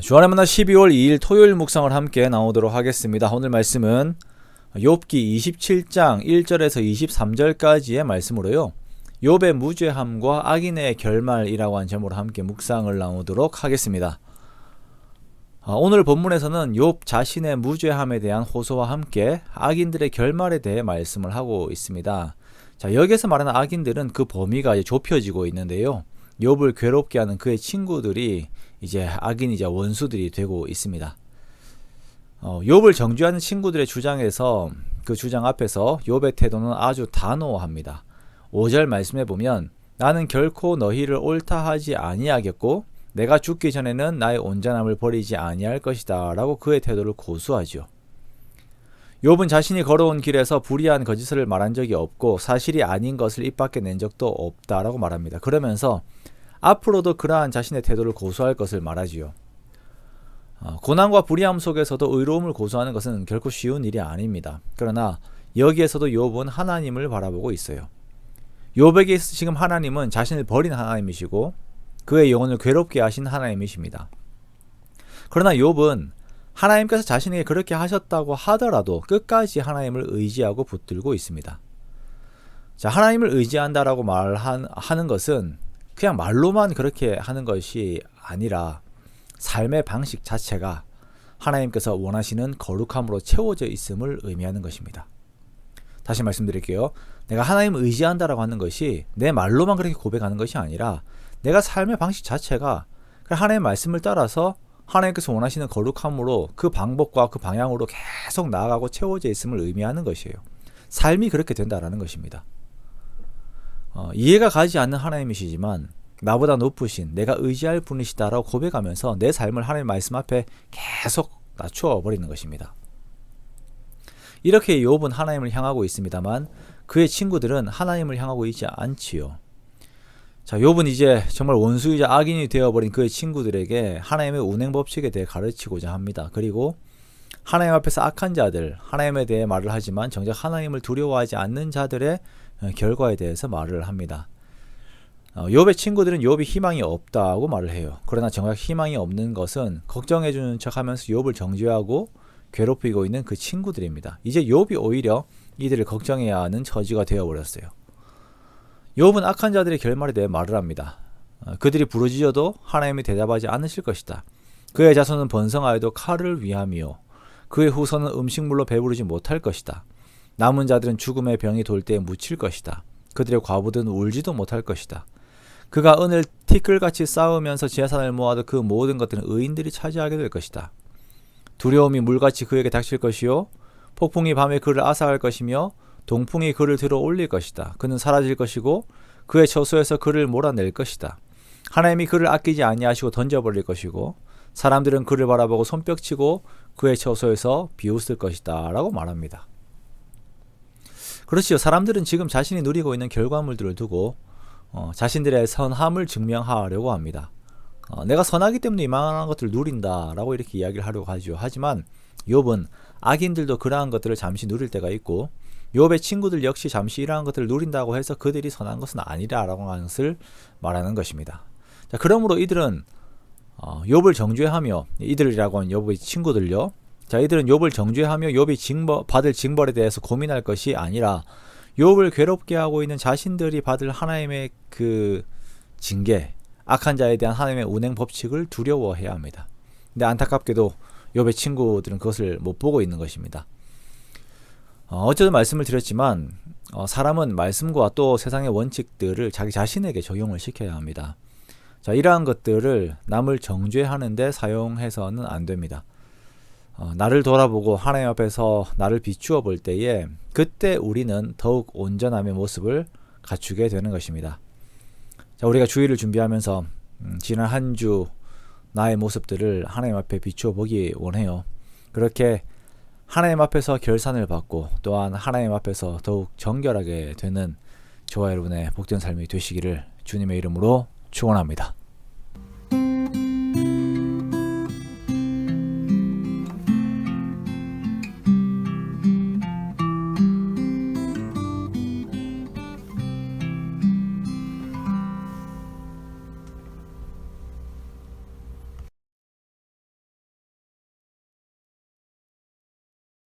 주안의 만나 12월 2일 토요일 묵상을 함께 나오도록 하겠습니다. 오늘 말씀은 욥기 27장 1절에서 23절까지의 말씀으로요, 욥의 무죄함과 악인의 결말이라고 한 제목으로 함께 묵상을 나오도록 하겠습니다. 오늘 본문에서는 욥 자신의 무죄함에 대한 호소와 함께 악인들의 결말에 대해 말씀을 하고 있습니다. 자, 여기에서 말하는 악인들은 그 범위가 이제 좁혀지고 있는데요, 욥을 괴롭게 하는 그의 친구들이 이제 악인이자 원수들이 되고 있습니다. 욥을 정죄하는 친구들의 주장에서, 그 주장 앞에서 욥의 태도는 아주 단호합니다. 5절 말씀에 보면, 나는 결코 너희를 옳다 하지 아니하겠고 내가 죽기 전에는 나의 온전함을 버리지 아니할 것이다 라고 그의 태도를 고수하죠. 욥은 자신이 걸어온 길에서 불의한 거짓을 말한 적이 없고 사실이 아닌 것을 입 밖에 낸 적도 없다라고 말합니다. 그러면서 앞으로도 그러한 자신의 태도를 고수할 것을 말하지요. 고난과 불의함 속에서도 의로움을 고수하는 것은 결코 쉬운 일이 아닙니다. 그러나 여기에서도 욥은 하나님을 바라보고 있어요. 욥에게 있어서 지금 하나님은 자신을 버린 하나님이시고 그의 영혼을 괴롭게 하신 하나님이십니다. 그러나 욥은 하나님께서 자신에게 그렇게 하셨다고 하더라도 끝까지 하나님을 의지하고 붙들고 있습니다. 자, 하나님을 의지한다라고 하는 것은 그냥 말로만 그렇게 하는 것이 아니라 삶의 방식 자체가 하나님께서 원하시는 거룩함으로 채워져 있음을 의미하는 것입니다. 다시 말씀드릴게요. 내가 하나님을 의지한다라고 하는 것이 내 말로만 그렇게 고백하는 것이 아니라 내가 삶의 방식 자체가 하나님의 말씀을 따라서 하나님께서 원하시는 거룩함으로 그 방법과 그 방향으로 계속 나아가고 채워져 있음을 의미하는 것이에요. 삶이 그렇게 된다라는 것입니다. 이해가 가지 않는 하나님이시지만 나보다 높으신 내가 의지할 분이시다라고 고백하면서 내 삶을 하나님의 말씀 앞에 계속 낮추어 버리는 것입니다. 이렇게 욥은 하나님을 향하고 있습니다만 그의 친구들은 하나님을 향하고 있지 않지요. 자, 욥은 이제 정말 원수이자 악인이 되어버린 그의 친구들에게 하나님의 운행법칙에 대해 가르치고자 합니다. 그리고 하나님 앞에서 악한 자들, 하나님에 대해 말을 하지만 정작 하나님을 두려워하지 않는 자들의 결과에 대해서 말을 합니다. 욥의 친구들은 욥이 희망이 없다고 말을 해요. 그러나 정작 희망이 없는 것은 걱정해주는 척하면서 욥을 정죄하고 괴롭히고 있는 그 친구들입니다. 이제 욥이 오히려 이들을 걱정해야 하는 처지가 되어버렸어요. 욥은 악한 자들의 결말에 대해 말을 합니다. 그들이 부르짖어도 하나님이 대답하지 않으실 것이다. 그의 자손은 번성하여도 칼을 위함이요 그의 후손은 음식물로 배부르지 못할 것이다. 남은 자들은 죽음의 병이 돌 때에 묻힐 것이다. 그들의 과부들은 울지도 못할 것이다. 그가 은을 티끌같이 쌓으면서 재산을 모아도 그 모든 것들은 의인들이 차지하게 될 것이다. 두려움이 물같이 그에게 닥칠 것이요 폭풍이 밤에 그를 앗아갈 것이며 동풍이 그를 들어 올릴 것이다. 그는 사라질 것이고 그의 처소에서 그를 몰아낼 것이다. 하나님이 그를 아끼지 아니하시고 던져버릴 것이고 사람들은 그를 바라보고 손뼉치고 그의 처소에서 비웃을 것이다 라고 말합니다. 그렇지요. 사람들은 지금 자신이 누리고 있는 결과물들을 두고 자신들의 선함을 증명하려고 합니다. 내가 선하기 때문에 이만한 것들을 누린다 라고 이렇게 이야기를 하려고 하죠. 하지만 욥은 악인들도 그러한 것들을 잠시 누릴 때가 있고 욥의 친구들 역시 잠시 이러한 것들을 누린다고 해서 그들이 선한 것은 아니라 라고 하는 것을 말하는 것입니다. 자, 그러므로 이들은 욥을 정죄하며, 이들이라고 하는 욥의 친구들요, 자, 이들은 욥을 정죄하며 욥이 받을 징벌에 대해서 고민할 것이 아니라 욥을 괴롭게 하고 있는 자신들이 받을 하나님의 그 징계, 악한 자에 대한 하나님의 운행 법칙을 두려워해야 합니다. 근데 안타깝게도 욥의 친구들은 그것을 못 보고 있는 것입니다. 어제도 말씀을 드렸지만 사람은 말씀과 또 세상의 원칙들을 자기 자신에게 적용을 시켜야 합니다. 자, 이러한 것들을 남을 정죄하는 데 사용해서는 안 됩니다. 나를 돌아보고 하나님 앞에서 나를 비추어 볼 때에 그때 우리는 더욱 온전함의 모습을 갖추게 되는 것입니다. 자, 우리가 주일을 준비하면서 지난 한 주 나의 모습들을 하나님 앞에 비추어 보기 원해요. 그렇게 하나님 앞에서 결산을 받고 또한 하나님 앞에서 더욱 정결하게 되는 저와 여러분의 복된 삶이 되시기를 주님의 이름으로 축원합니다.